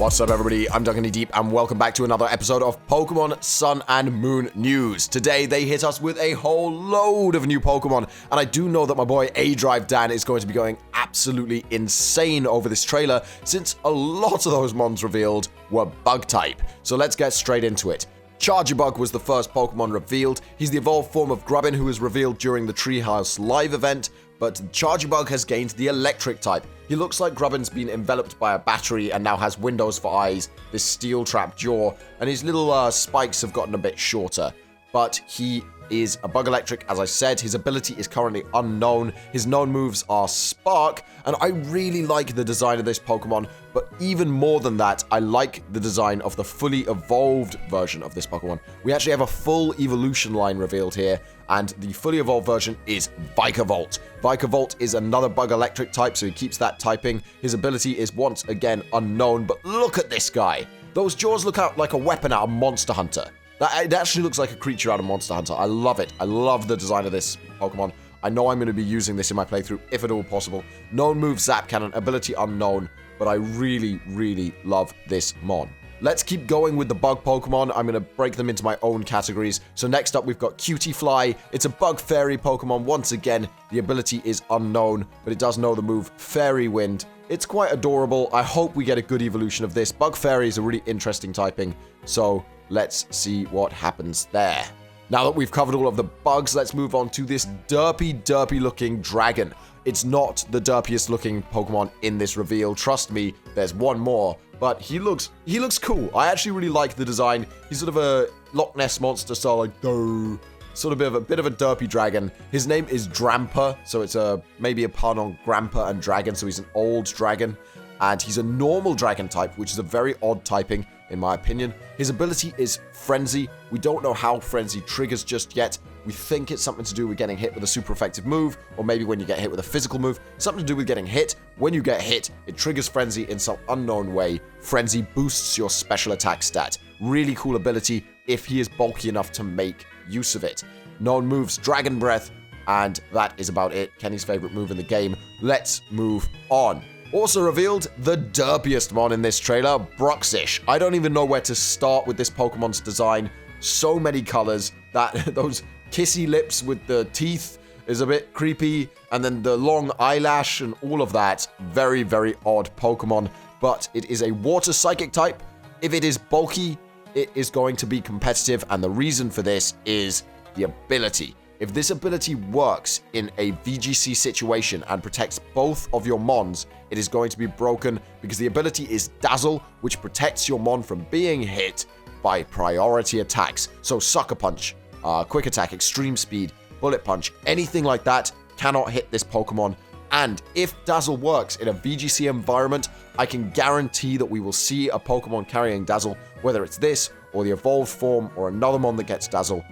What's up, everybody? I'm Duncan Deep, and welcome back to another episode of Pokemon Sun and Moon News. Today, they hit us with a whole load of new Pokemon, and I do know that my boy A-Drive Dan is going to be going absolutely insane over this trailer, since a lot of those mons revealed were Bug-type. So let's get straight into it. Charjabug was the first Pokemon revealed. He's the evolved form of Grubbin, who was revealed during the Treehouse Live event, but Charjabug has gained the Electric type. He looks like Grubbin's been enveloped by a battery and now has windows for eyes, this steel trap jaw, and his little spikes have gotten a bit shorter. But he is a Bug Electric, as I said. His ability is currently unknown. His known moves are Spark, and I really like the design of this Pokemon, but even more than that, I like the design of the fully evolved version of this Pokemon. We actually have a full evolution line revealed here, and the fully evolved version is Vikavolt. Vikavolt is another Bug Electric type, so he keeps that typing. His ability is once again unknown, but look at this guy. Those jaws look out like a weapon out of Monster Hunter. It actually looks like a creature out of Monster Hunter. I love it. I love the design of this Pokemon. I know I'm going to be using this in my playthrough, if at all possible. Known move, Zap Cannon, ability unknown, but I really, really love this mon. Let's keep going with the bug Pokemon. I'm going to break them into my own categories. So next up, we've got Cutiefly. It's a bug fairy Pokemon. Once again, the ability is unknown, but it does know the move Fairy Wind. It's quite adorable. I hope we get a good evolution of this. Bug Fairy is a really interesting typing, so let's see what happens there. Now that we've covered all of the bugs, let's move on to this derpy looking dragon. It's not the derpiest looking Pokemon in this reveal. Trust me, there's one more, but he looks cool. I actually really like the design. He's sort of a Loch Ness Monster style, like, sort of a bit of a derpy dragon. His name is Drampa, so it's maybe a pun on Grandpa and dragon, so he's an old dragon. And he's a normal dragon type, which is a very odd typing, in my opinion. His ability is Frenzy. We don't know how Frenzy triggers just yet. We think it's something to do with getting hit with a super effective move, or maybe when you get hit with a physical move. Something to do with getting hit. When you get hit, it triggers Frenzy in some unknown way. Frenzy boosts your special attack stat. Really cool ability if he is bulky enough to make use of it. Known moves, Dragon Breath, and that is about it. Kenny's favorite move in the game. Let's move on. Also revealed, the derpiest mon in this trailer, Bruxish. I don't even know where to start with this Pokemon's design. So many colors. Those kissy lips with the teeth is a bit creepy. And then the long eyelash and all of that. Very, very odd Pokemon. But it is a water psychic type. If it is bulky, it is going to be competitive. And the reason for this is the ability. If this ability works in a VGC situation and protects both of your mons, it is going to be broken because the ability is Dazzle, which protects your mon from being hit by priority attacks. So Sucker Punch, Quick Attack, Extreme Speed, Bullet Punch, anything like that cannot hit this Pokemon. And if Dazzle works in a VGC environment, I can guarantee that we will see a Pokemon carrying Dazzle, whether it's this or the evolved form or another mon that gets Dazzle,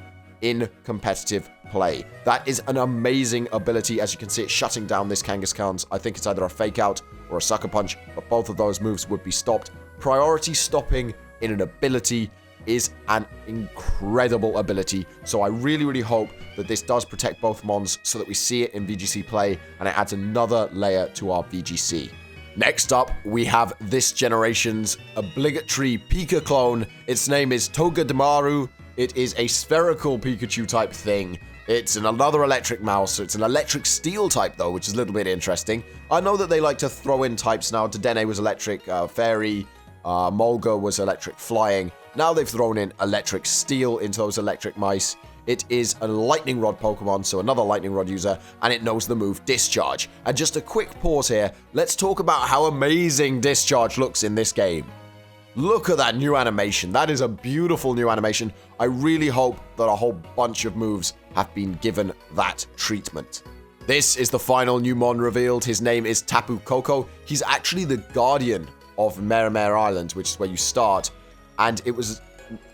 in competitive play. That is an amazing ability. As you can see, it's shutting down this Kangaskhan's. I think it's either a Fake Out or a Sucker Punch, but both of those moves would be stopped. Priority stopping in an ability is an incredible ability, so I really, really hope that this does protect both mons so that we see it in VGC play, and it adds another layer to our VGC. Next up, we have this generation's obligatory Pika clone. Its name is Togedemaru. It is a spherical Pikachu type thing. It's another electric mouse, so it's an electric steel type though, which is a little bit interesting. I know that they like to throw in types now. Dedenne was electric fairy, Molga was electric flying. Now they've thrown in electric steel into those electric mice. It is a lightning rod Pokemon, so another lightning rod user, and it knows the move Discharge. And just a quick pause here, let's talk about how amazing Discharge looks in this game. Look at that new animation. That is a beautiful new animation. I really hope that a whole bunch of moves have been given that treatment. This is the final new mon revealed. His name is Tapu Koko. He's actually the guardian of Meremere Island, which is where you start. And it was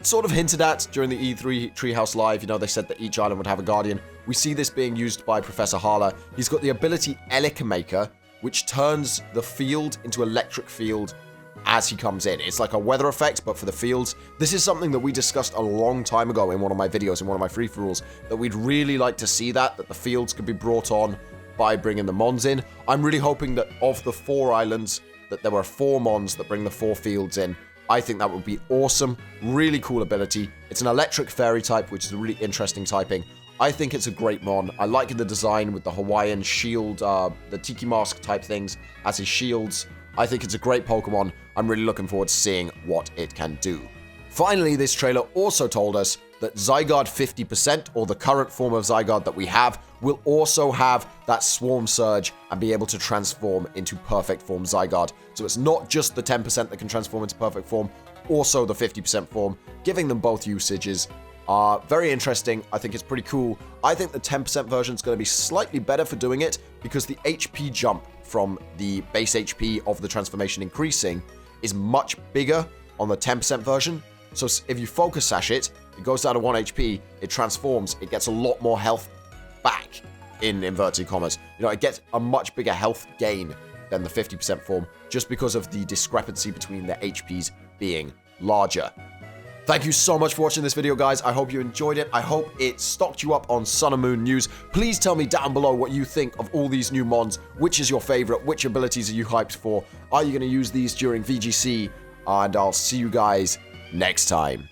sort of hinted at during the E3 Treehouse Live. You know, they said that each island would have a guardian. We see this being used by Professor Hala. He's got the ability Elec-Maker, which turns the field into electric field as he comes in. It's like a weather effect, but for the fields. This is something that we discussed a long time ago in one of my videos, in one of my free-for-alls, that we'd really like to see that the fields could be brought on by bringing the mons in. I'm really hoping that of the 4 islands, that there were 4 mons that bring the 4 fields in. I think that would be awesome. Really cool ability. It's an electric fairy type, which is a really interesting typing. I think it's a great mon. I like the design with the Hawaiian shield, the tiki mask type things as his shields. I think it's a great Pokemon. I'm really looking forward to seeing what it can do. Finally, this trailer also told us that Zygarde 50%, or the current form of Zygarde that we have, will also have that Swarm Surge and be able to transform into Perfect Form Zygarde. So it's not just the 10% that can transform into Perfect Form, also the 50% form, giving them both usages. Very interesting. I think it's pretty cool. I think the 10% version is going to be slightly better for doing it because the HP jump from the base HP of the transformation increasing is much bigger on the 10% version. So if you Focus Sash it, it goes down to 1 HP, it transforms, it gets a lot more health back, in inverted commas. You know, it gets a much bigger health gain than the 50% form, just because of the discrepancy between the HPs being larger. Thank you so much for watching this video, guys. I hope you enjoyed it. I hope it stocked you up on Sun and Moon news. Please tell me down below what you think of all these new mons. Which is your favorite? Which abilities are you hyped for? Are you going to use these during VGC? And I'll see you guys next time.